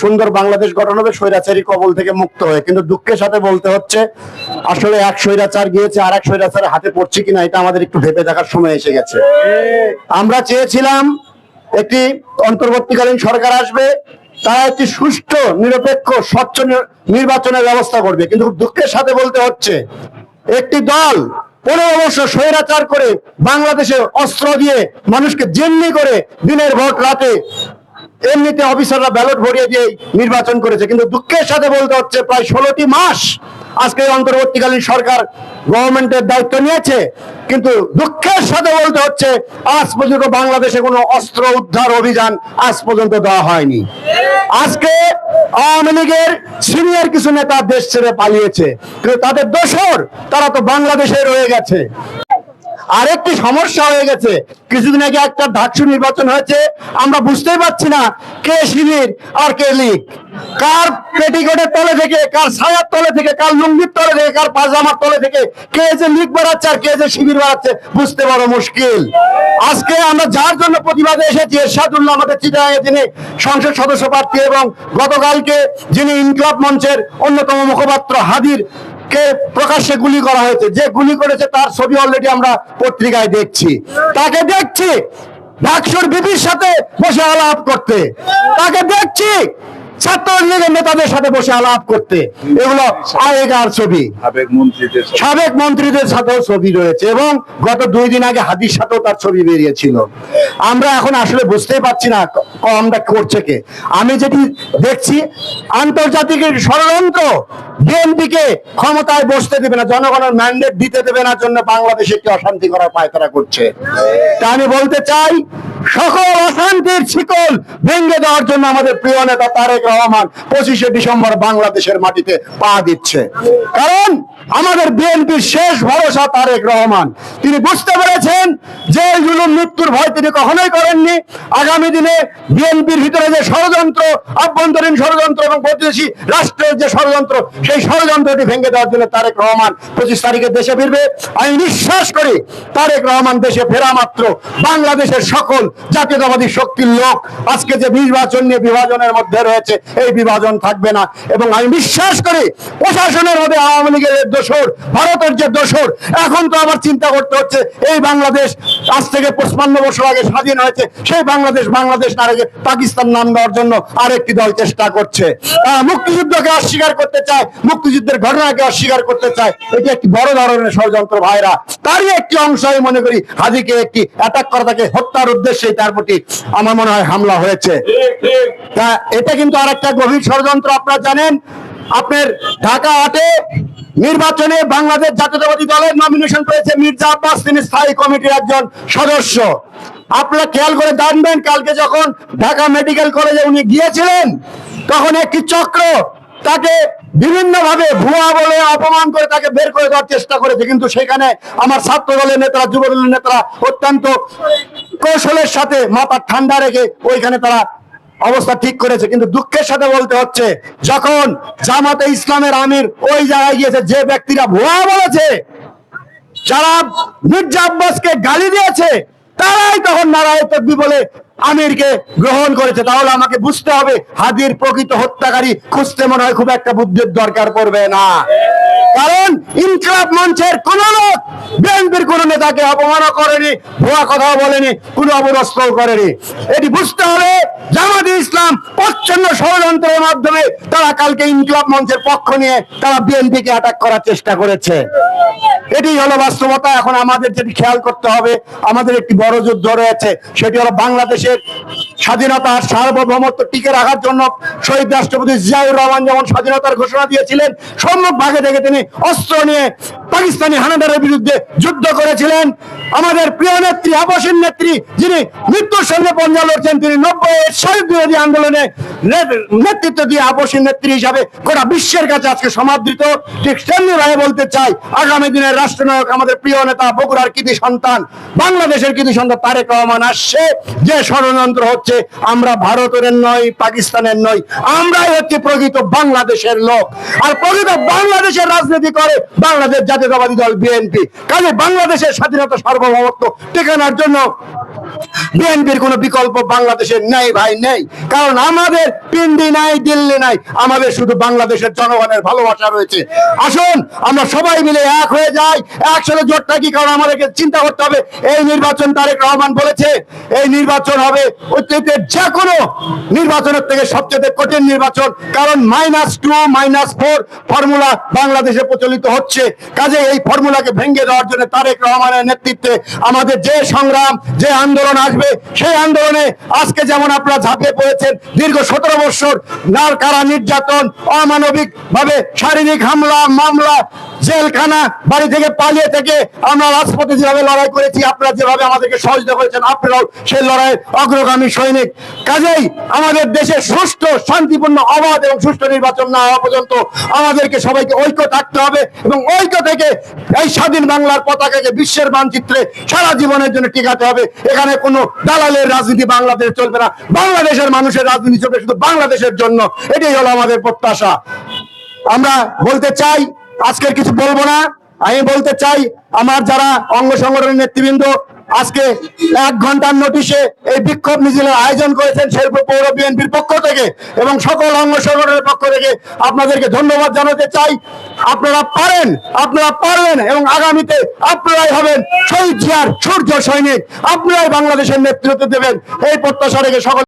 সুন্দর বাংলাদেশ গঠন হবে স্বৈরাচারী কবল থেকে মুক্ত হয়ে, কিন্তু দুঃখের সাথে বলতে হচ্ছে আসলে এক স্বৈরাচার গিয়েছে আর এক স্বৈরাচারের হাতে পড়ছে কিনা এটা আমাদের একটু ভেবে দেখার সময় এসে গেছে। আমরা চেয়েছিলাম একটি অন্তর্বর্তীকালীন সরকার আসবে, তারা একটি সুষ্ঠু নিরপেক্ষ স্বচ্ছ নির্বাচনের ব্যবস্থা করবে, কিন্তু দুঃখের সাথে বলতে হচ্ছে একটি দল 15 বছর স্বৈরাচার করে বাংলাদেশে অস্ত্র দিয়ে মানুষকে জিম্মি করে দিনের ভোট রাতে এমনিতে অফিসাররা ব্যালট ভরিয়ে দিয়ে নির্বাচন করেছে, কিন্তু দুঃখের সাথে বলতে হচ্ছে প্রায় 16টি মাস আজকে অন্তর্বর্তীকালীন সরকার গভর্নমেন্টের দায়িত্ব নিয়েছে, কিন্তু দুঃখের সাথে বলতে হচ্ছে আজ পর্যন্ত বাংলাদেশে কোনো অস্ত্র উদ্ধার অভিযান আজ পর্যন্ত দেওয়া হয়নি। আজকে আওয়ামী লীগের সিনিয়র কিছু নেতা দেশ ছেড়ে পালিয়েছে, কিন্তু তাদের দোসর তারা তো বাংলাদেশে রয়ে গেছে। আরেকটি সমস্যা হয়ে গেছে, কিছুদিন আগে একটা ডাকসু নির্বাচন হয়েছে, আমরা বুঝতেই পারছি না কে শিবির আর কে লীগ, কার পেটিকোটের তলে থেকে, কার ছায়ার তলে থেকে, কার লুঙ্গির তলে থেকে, কার পাজামার তলে থেকে কে যে লীগ বাড়াচ্ছে আর কে যে শিবির বাড়াচ্ছে বুঝতে বড় মুশকিল। আজকে আমরা যার জন্য প্রতিবাদে এসেছি এরশাদুল্লাহ আমাদের চিটাগাঁয়ে যিনি সংসদ সদস্য প্রার্থী, এবং গতকালকে যিনি ইনকিলাব মঞ্চের অন্যতম মুখপাত্র হাদির কে প্রকাশ্যে গুলি করা হয়েছে, যে গুলি করেছে তার ছবি অলরেডি আমরা পত্রিকায় দেখছি, তাকে দেখছি ডাকসুর বিপির সাথে বসে আলাপ করতে, তাকে দেখছি ছাত্রলীগের নেতাদের সাথে বসে আলাপ করতে। এগুলো আগেকার ছবি, সাবেক মন্ত্রীদের সাথেও ছবি রয়েছে, এবং গত 2 দিন আগে হাদির সাথেও তার ছবি বেরিয়েছিল। আমরা এখন আসলে বুঝতেই পারছি না কমটা করছে কে। আমি যেটি দেখছি আন্তর্জাতিক ষড়যন্ত্র বিএনপিকে ক্ষমতায় বসতে দেবে না, জনগণের ম্যান্ডেট দিতে দেবে না জন্য বাংলাদেশে একটি অশান্তি করার পায়তারা করছে। তা আমি বলতে চাই সকল অশান্তির শিকল ভেঙে দেওয়ার জন্য আমাদের প্রিয় নেতা তারেক রহমান 25শে ডিসেম্বর বাংলাদেশের মাটিতে পা দিচ্ছে, কারণ আমাদের বিএনপির শেষ ভরসা তারেক রহমান। তিনি বুঝতে পেরেছেন যে জুলুম মৃত্যুর ভয় তিনি কখনোই করেননি। আগামী দিনে বিএনপির ভিতরে যে ষড়যন্ত্র, আভ্যন্তরীণ ষড়যন্ত্র এবং প্রতিবেশী রাষ্ট্রের যে ষড়যন্ত্র, সেই ষড়যন্ত্রটি ভেঙে দেওয়ার জন্য তারেক রহমান 25 তারিখে দেশে ফিরবে। আমি বিশ্বাস করি তারেক রহমান দেশে ফেরা মাত্র বাংলাদেশের সকল জাতীয়তাবাদী শক্তির লোক আজকে যে নির্বাচন নিয়ে বিভাজনের মধ্যে রয়েছে এই বিভাজন থাকবে না, এবং আমি বিশ্বাস করি প্রশাসনের মধ্যে আওয়ামী লীগের দোসর, ভারতের যে দোসর, এখন তো আবার চিন্তা করতে হচ্ছে এই বাংলাদেশ আজ থেকে 55 বছর আগে স্বাধীন হয়েছে, সেই বাংলাদেশ না রেখে পাকিস্তান নাম দেওয়ার জন্য আরেকটি দল চেষ্টা করছে। মুক্তিযুদ্ধকে অস্বীকার করতে চায়, মুক্তিযুদ্ধের ঘটনাকে অস্বীকার করতে চায়, এটি একটি বড় ধরনের ষড়যন্ত্র ভাইরা। তারই একটি অংশ আমি মনে করি হাদিকে একটি অ্যাটাক করা, তাকে হত্যার উদ্দেশ্যে তার প্রতি আমার মনে হয় হামলা হয়েছে। তা এটা কিন্তু আরেকটা গভীর ষড়যন্ত্র। আপনারা জানেন আপনার ঢাকা 8-এ নির্বাচনে বাংলাদেশ জাতীয়তাবাদী দলের নমিনেশন পেয়েছে মির্জা আব্বাস, তিনি স্থায়ী কমিটির একজন সদস্য। আপনারা খেয়াল করে জানবেন কালকে যখন ঢাকা মেডিকেল কলেজে উনি গিয়েছিলেন তখন একটি চক্র তাকে বিভিন্ন ভাবে ভুয়া বলে অপমান করে তাকে বের করে দেওয়ার চেষ্টা করেছে, কিন্তু সেখানে আমার ছাত্র দলের নেতারা, যুব দলের নেতারা অত্যন্ত কৌশলের সাথে মাথা ঠান্ডা রেখে ওইখানে তারা অবস্থা ঠিক করেছে। কিন্তু দুঃখের সাথে বলতে হচ্ছে যখন জামাতে ইসলামের আমির ওই জায়গায় গিয়েছে, যে ব্যক্তিরা ভুয়া বলেছে, যারা মির্জা আব্বাসকে গালি দিয়েছে, তারাই তখন নারায়ে তাকবীর বলে আমিরকে গ্রহণ করেছে। তাহলে আমাকে বুঝতে হবে হাদির প্রকৃত হত্যাকারী খুঁজতে মনে হয় খুব একটা বুদ্ধির দরকার পড়বে না, কারণ ইনকিলাব মঞ্চের কোন লোক বিএনপির কোন নেতাকে অপমানও করেনি, ভুয়া কথাও বলেনি, কোন অপদস্থও করেনি। এটি বুঝতে হবে জামাতে ইসলাম প্রচ্ছন্ন ষড়যন্ত্রের মাধ্যমে তারা কালকে ইনকিলাব মঞ্চের পক্ষ নিয়ে তারা বিএনপিকে অ্যাটাক করার চেষ্টা করেছে। এটি হলো বাস্তবতা। এখন আমাদের যেটি খেয়াল করতে হবে, আমাদের একটি বড় যুদ্ধ রয়েছে, সেটি হলো বাংলাদেশের স্বাধীনতা সার্বভৌমত্ব টিকে রাখার জন্য শহীদ রাষ্ট্রপতি জিয়াউর রহমান যেমন স্বাধীনতার ঘোষণা দিয়েছিলেন, সম্মুখ ভাগে থেকে তিনি অস্ত্র নিয়ে পাকিস্তানি হানাদারের বিরুদ্ধে যুদ্ধ করেছিলেন। আমাদের প্রিয় নেত্রী, আপসীন নেত্রী, যিনি মৃত্যুর সঙ্গে পঞ্জা লড়ছেন, তিনি 90-এর শহীদ বিরোধী আন্দোলনে নেতৃত্ব দিয়ে আপসীন নেত্রী হিসাবে গোটা বিশ্বের কাছে আজকে সমাদৃত। ঠিক তেমনি ভাবে বলতে চাই আগামী দিনের রাষ্ট্রনায়ক, আমাদের প্রিয় নেতা, বগুড়ার কৃতি সন্তান, বাংলাদেশের কৃতি সন্তান তারেক রহমান আসছে, যে ষড়যন্ত্র হচ্ছে আমরা ভারতের নয়, পাকিস্তানের নয়, আমরাই হচ্ছে প্রকৃত বাংলাদেশের লোক। আর প্রকৃত বাংলাদেশের রাজনীতি করে বাংলাদেশ জাতীয়তাবাদী দল বিএনপি। কাজে বাংলাদেশের স্বাধীনতা সার্বভৌমত্ব টেকানোর জন্য বিএনপির কোন বিকল্প বাংলাদেশের নেই ভাই, নেই। কারণ আমাদের পিন্ডি নাই, দিল্লি নাই, আমাদের শুধু বাংলাদেশের জনগণের ভালোবাসা রয়েছে। আসুন আমরা সবাই মিলে এক হয়ে যাই, একসাথে জোট থাকি। কারণ আমাদেরকে চিন্তা করতে হবে, এই নির্বাচন তারেক রহমান বলেছে এই নির্বাচন হবে অতীতের যে কোনো নির্বাচনের থেকে সবচেয়ে কঠিন নির্বাচন। কারণ -2 -4 ফর্মুলা বাংলাদেশে প্রচলিত হচ্ছে। কাজে এই ফর্মুলাকে ভেঙে দেওয়ার জন্য তারেক রহমানের নেতৃত্বে আমাদের যে সংগ্রাম, যে আন্দোলন আসবে, সেই আন্দোলনে আজকে যেমন আপনারা ঝাঁপিয়ে পড়েছেন, দীর্ঘ 17 বছর কারা নির্যাতন, অমানবিক ভাবে শারীরিক হামলা, মামলা, জেলখানা, বাড়ি থেকে পালিয়ে থেকে আমরা রাজপথে যেভাবে লড়াই করেছি, আপনারা যেভাবে আমাদেরকে সহযোগিতা করেছেন, আপনারাও সেই লড়াইয়ের অগ্রগামী সৈনিক। কাজেই আমাদের দেশে সুষ্ঠু, শান্তিপূর্ণ, অবাধ এবং সুষ্ঠু নির্বাচন না হওয়া পর্যন্ত আমাদেরকে সবাইকে ঐক্য থাকতে হবে এবং ঐক্য থেকে এই স্বাধীন বাংলার পতাকাকে বিশ্বের মানচিত্রে সারা জীবনের জন্য টিকাতে হবে। এখানে কোনো দালালের রাজনীতি বাংলাদেশে চলবে না, বাংলাদেশের মানুষের রাজনীতি চলবে শুধু বাংলাদেশের জন্য। এটাই হলো আমাদের প্রত্যাশা। আমরা বলতে চাই, আজকের কিছু বলবো না, আমি বলতে চাই আমার যারা অঙ্গ সংগঠনের নেতৃবৃন্দ আজকে 1 ঘন্টার নোটিশে এই বিক্ষোভ মিছিলের আয়োজন করেছেন শেরপুর পৌর বিএনপির পক্ষ থেকে এবং সকল অঙ্গ সংগঠনের পক্ষ থেকে আপনাদেরকে ধন্যবাদ জানাতে চাই। আপনারা পারেন, আপনারা পারবেন এবং আগামীতে আপনারাই হবেন শহীদ জিয়ার সূর্য সৈনিক, আপনারাই বাংলাদেশের নেতৃত্ব দেবেন, এই প্রত্যাশা রেখে সকল